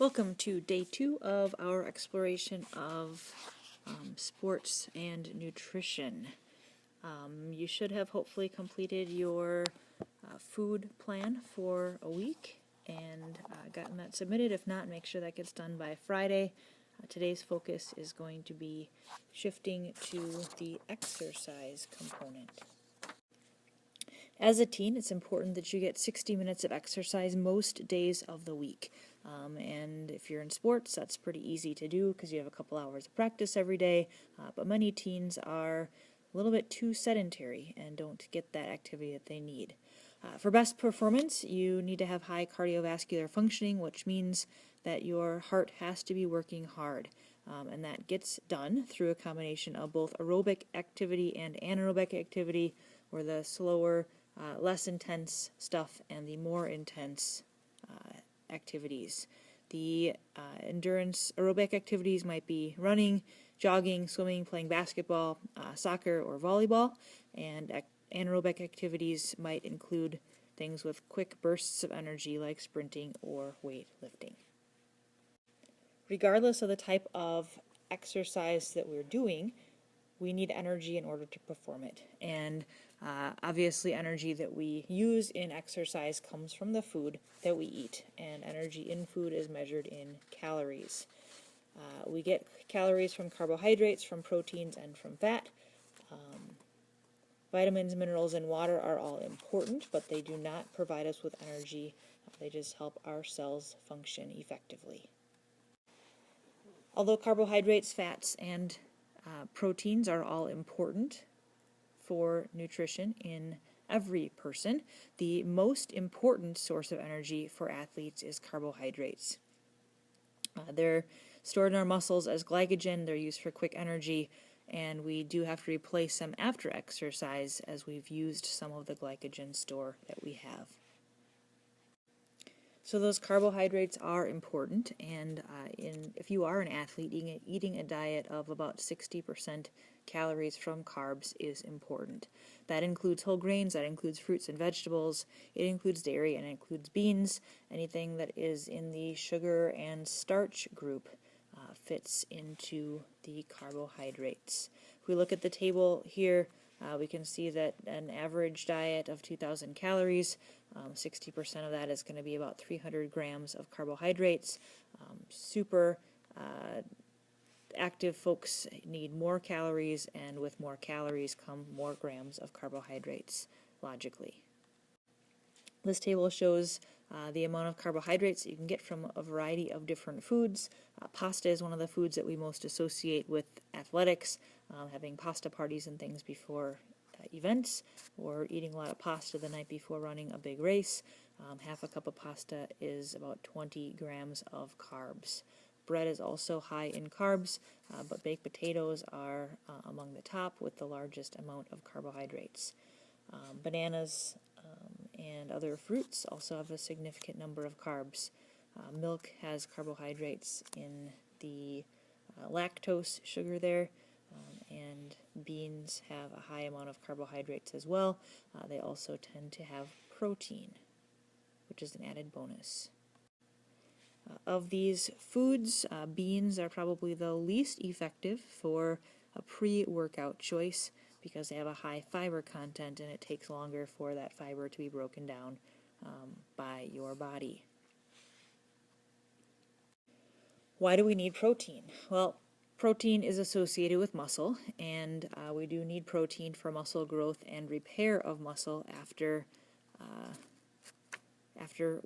Welcome to day 2 of our exploration of sports and nutrition. You should have hopefully completed your food plan for a week and gotten that submitted. If not, make sure that gets done by Friday. Today's focus is going to be shifting to the exercise component. As a teen, it's important that you get 60 minutes of exercise most days of the week. And if you're in sports, that's pretty easy to do because you have a couple hours of practice every day. But many teens are a little bit too sedentary and don't get that activity that they need. For best performance, you need to have high cardiovascular functioning, which means that your heart has to be working hard. And that gets done through a combination of both aerobic activity and anaerobic activity, or the slower, less intense stuff and the more intense activities. The endurance aerobic activities might be running, jogging, swimming, playing basketball, soccer, or volleyball, and anaerobic activities might include things with quick bursts of energy like sprinting or weightlifting. Regardless of the type of exercise that we're doing, we need energy in order to perform it. And obviously energy that we use in exercise comes from the food that we eat, and energy in food is measured in calories. We get calories from carbohydrates, from proteins, and from fat. Vitamins, minerals, and water are all important, but they do not provide us with energy. They just help our cells function effectively. Although carbohydrates, fats, and proteins are all important for nutrition in every person, the most important source of energy for athletes is carbohydrates. They're stored in our muscles as glycogen, they're used for quick energy, and we do have to replace them after exercise as we've used some of the glycogen store that we have. So those carbohydrates are important, and if you are an athlete, eating a diet of about 60% calories from carbs is important. That includes whole grains, that includes fruits and vegetables, it includes dairy, and it includes beans. Anything that is in the sugar and starch group fits into the carbohydrates. If we look at the table here, we can see that an average diet of 2,000 calories, 60% of that is going to be about 300 grams of carbohydrates. Super active folks need more calories, and with more calories come more grams of carbohydrates, logically. This table shows the amount of carbohydrates you can get from a variety of different foods. Pasta is one of the foods that we most associate with athletics, having pasta parties and things before events, or eating a lot of pasta the night before running a big race. Half a cup of pasta is about 20 grams of carbs. Bread is also high in carbs, but baked potatoes are among the top with the largest amount of carbohydrates. Bananas and other fruits also have a significant number of carbs. Milk has carbohydrates in the lactose sugar there, and beans have a high amount of carbohydrates as well. They also tend to have protein, which is an added bonus. Of these foods, beans are probably the least effective for a pre-workout choice because they have a high fiber content and it takes longer for that fiber to be broken down by your body. Why do we need protein? Well, protein is associated with muscle, and we do need protein for muscle growth and repair of muscle after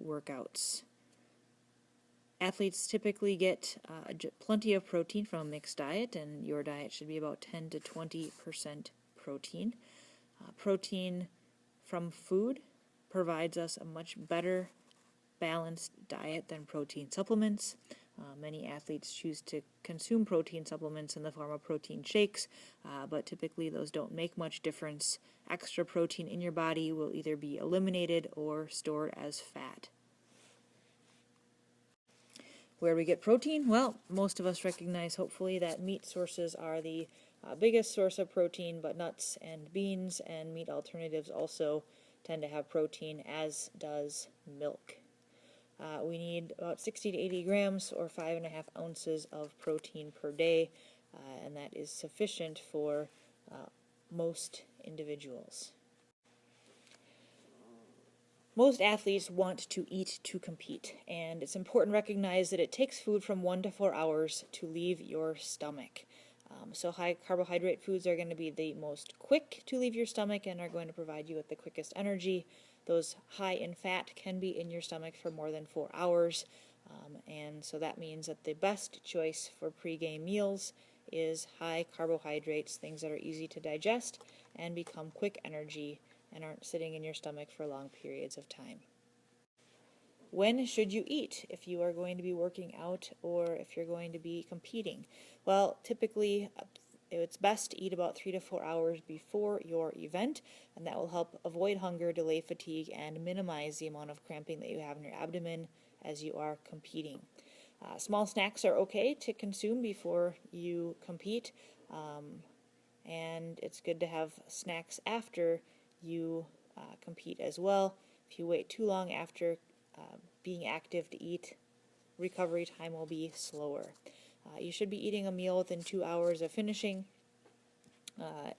workouts. Athletes typically get plenty of protein from a mixed diet, and your diet should be about 10 to 20% protein. Protein from food provides us a much better balanced diet than protein supplements. Many athletes choose to consume protein supplements in the form of protein shakes, but typically those don't make much difference. Extra protein in your body will either be eliminated or stored as fat. Where do we get protein? Well, most of us recognize, hopefully, that meat sources are the biggest source of protein, but nuts and beans and meat alternatives also tend to have protein, as does milk. we need about 60 to 80 grams or 5.5 ounces of protein per day, and that is sufficient for most individuals. Most athletes want to eat to compete, and it's important to recognize that it takes food from 1 to 4 hours to leave your stomach. So high carbohydrate foods are going to be the most quick to leave your stomach and are going to provide you with the quickest energy. Those high in fat can be in your stomach for more than 4 hours, and so that means that the best choice for pre-game meals is high carbohydrates, things that are easy to digest and become quick energy and aren't sitting in your stomach for long periods of time. When should you eat if you are going to be working out or if you're going to be competing? Well, typically it's best to eat about 3 to 4 hours before your event, and that will help avoid hunger, delay fatigue, and minimize the amount of cramping that you have in your abdomen as you are competing. Small snacks are okay to consume before you compete, and it's good to have snacks after you compete as well. If you wait too long after being active to eat, recovery time will be slower. You should be eating a meal within 2 hours of finishing,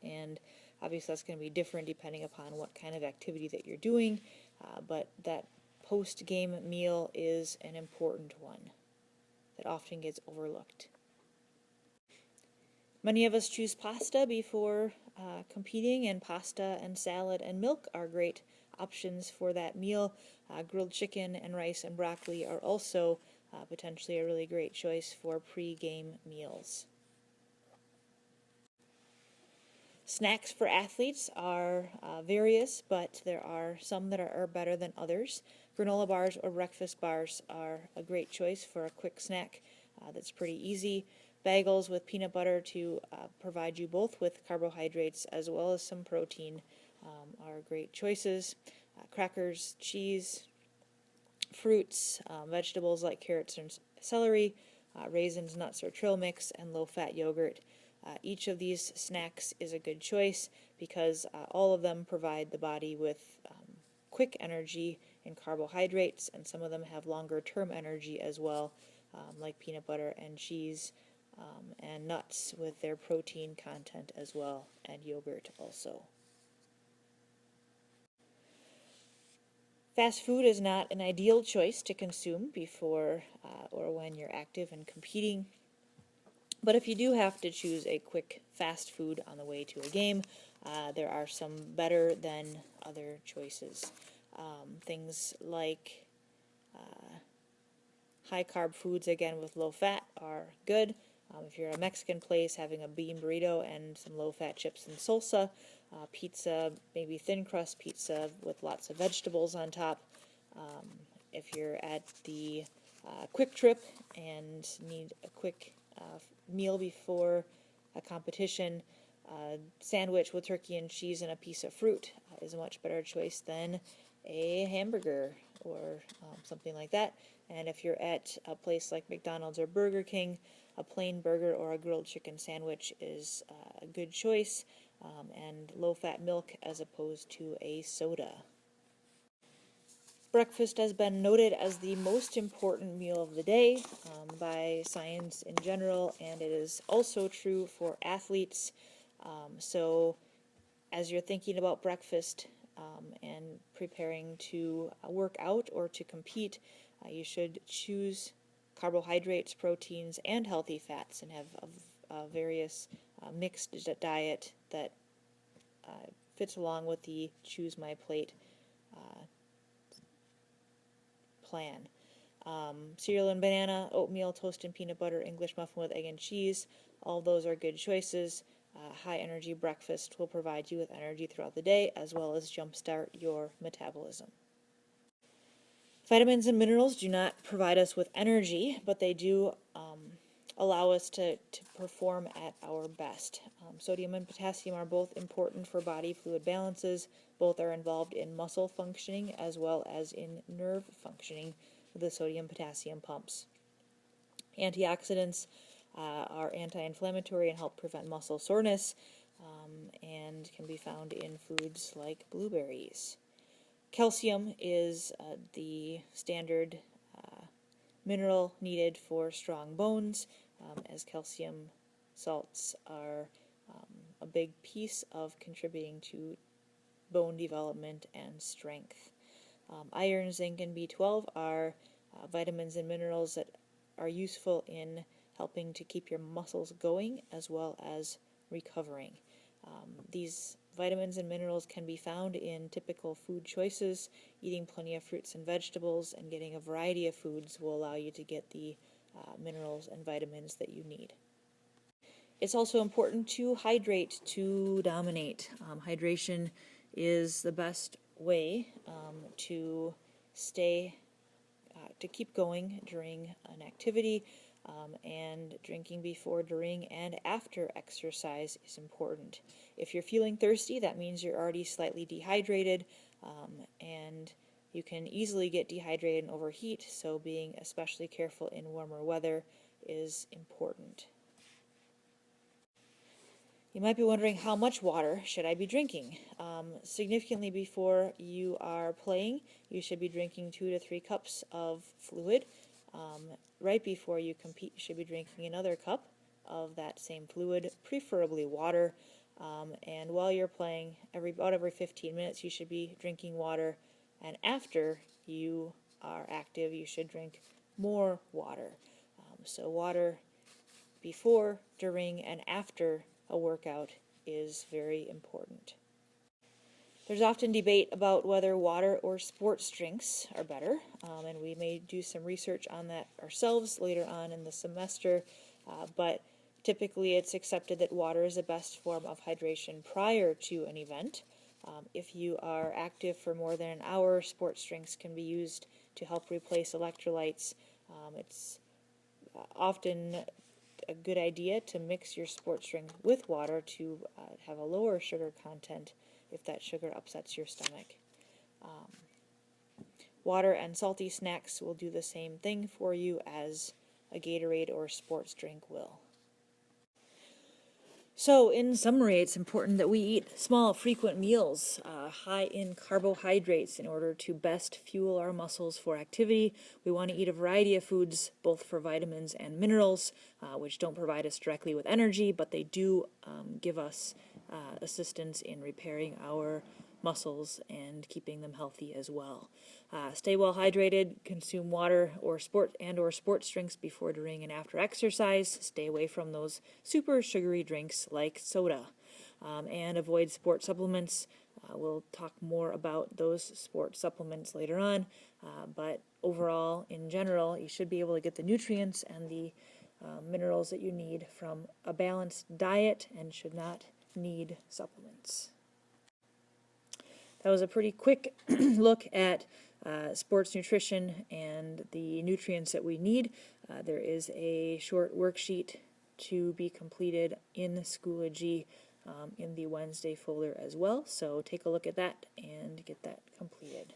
and obviously that's going to be different depending upon what kind of activity that you're doing, but that post-game meal is an important one that often gets overlooked. Many of us choose pasta before competing, and pasta and salad and milk are great options for that meal. Grilled chicken and rice and broccoli are also potentially a really great choice for pre-game meals. Snacks for athletes are various, but there are some that are better than others. Granola bars or breakfast bars are a great choice for a quick snack that's pretty easy. Bagels with peanut butter to provide you both with carbohydrates as well as some protein are great choices. Crackers, cheese, fruits, vegetables like carrots and celery, raisins, nuts, or trail mix, and low-fat yogurt. Each of these snacks is a good choice because all of them provide the body with quick energy in carbohydrates, and some of them have longer-term energy as well, like peanut butter and cheese, and nuts with their protein content as well, and yogurt also. Fast food is not an ideal choice to consume before or when you're active and competing. But if you do have to choose a quick fast food on the way to a game, there are some better than other choices. Things like high-carb foods, again, with low fat are good. If you're at a Mexican place, having a bean burrito and some low-fat chips and salsa, pizza, maybe thin crust pizza with lots of vegetables on top. If you're at the Quick Trip and need a quick meal before a competition, sandwich with turkey and cheese and a piece of fruit is a much better choice than a hamburger or something like that. And if you're at a place like McDonald's or Burger King, a plain burger or a grilled chicken sandwich is a good choice, and low-fat milk as opposed to a soda. Breakfast has been noted as the most important meal of the day by science in general, and it is also true for athletes. So as you're thinking about breakfast and preparing to work out or to compete, you should choose carbohydrates, proteins, and healthy fats, and have a various mixed diet that fits along with the Choose My Plate plan. Cereal and banana, oatmeal, toast and peanut butter, English muffin with egg and cheese, all those are good choices. High energy breakfast will provide you with energy throughout the day as well as jumpstart your metabolism. Vitamins and minerals do not provide us with energy, but they do allow us to perform at our best. Sodium and potassium are both important for body fluid balances. Both are involved in muscle functioning as well as in nerve functioning with the sodium-potassium pumps. Antioxidants are anti-inflammatory and help prevent muscle soreness, and can be found in foods like blueberries. Calcium is the standard mineral needed for strong bones, as calcium salts are a big piece of contributing to bone development and strength. Iron, zinc, and B12 are vitamins and minerals that are useful in helping to keep your muscles going as well as recovering. These vitamins and minerals can be found in typical food choices. Eating plenty of fruits and vegetables and getting a variety of foods will allow you to get the minerals and vitamins that you need. It's also important to hydrate to dominate. Hydration is the best way to keep going during an activity, and drinking before, during, and after exercise is important. If you're feeling thirsty, that means you're already slightly dehydrated, and you can easily get dehydrated and overheat, so being especially careful in warmer weather is important. You might be wondering, how much water should I be drinking? Significantly before you are playing, you should be drinking 2 to 3 cups of fluid. Right before you compete, you should be drinking another cup of that same fluid, preferably water. And while you're playing, about every 15 minutes, you should be drinking water. And after you are active, you should drink more water. So water before, during, and after a workout is very important. There's often debate about whether water or sports drinks are better, and we may do some research on that ourselves later on in the semester, but typically it's accepted that water is the best form of hydration prior to an event. If you are active for more than an hour, sports drinks can be used to help replace electrolytes. It's often a good idea to mix your sports drink with water to have a lower sugar content if that sugar upsets your stomach. Water and salty snacks will do the same thing for you as a Gatorade or sports drink will. So, in summary, it's important that we eat small, frequent meals, high in carbohydrates, in order to best fuel our muscles for activity. We want to eat a variety of foods, both for vitamins and minerals, which don't provide us directly with energy, but they do give us assistance in repairing our muscles and keeping them healthy as well. Stay well hydrated, consume water or sports drinks before, during, and after exercise. Stay away from those super sugary drinks like soda, and avoid sports supplements. We'll talk more about those sports supplements later on, but overall, in general, you should be able to get the nutrients and the minerals that you need from a balanced diet and should not need supplements. That was a pretty quick look at sports nutrition and the nutrients that we need. There is a short worksheet to be completed in Schoology in the Wednesday folder as well, so take a look at that and get that completed.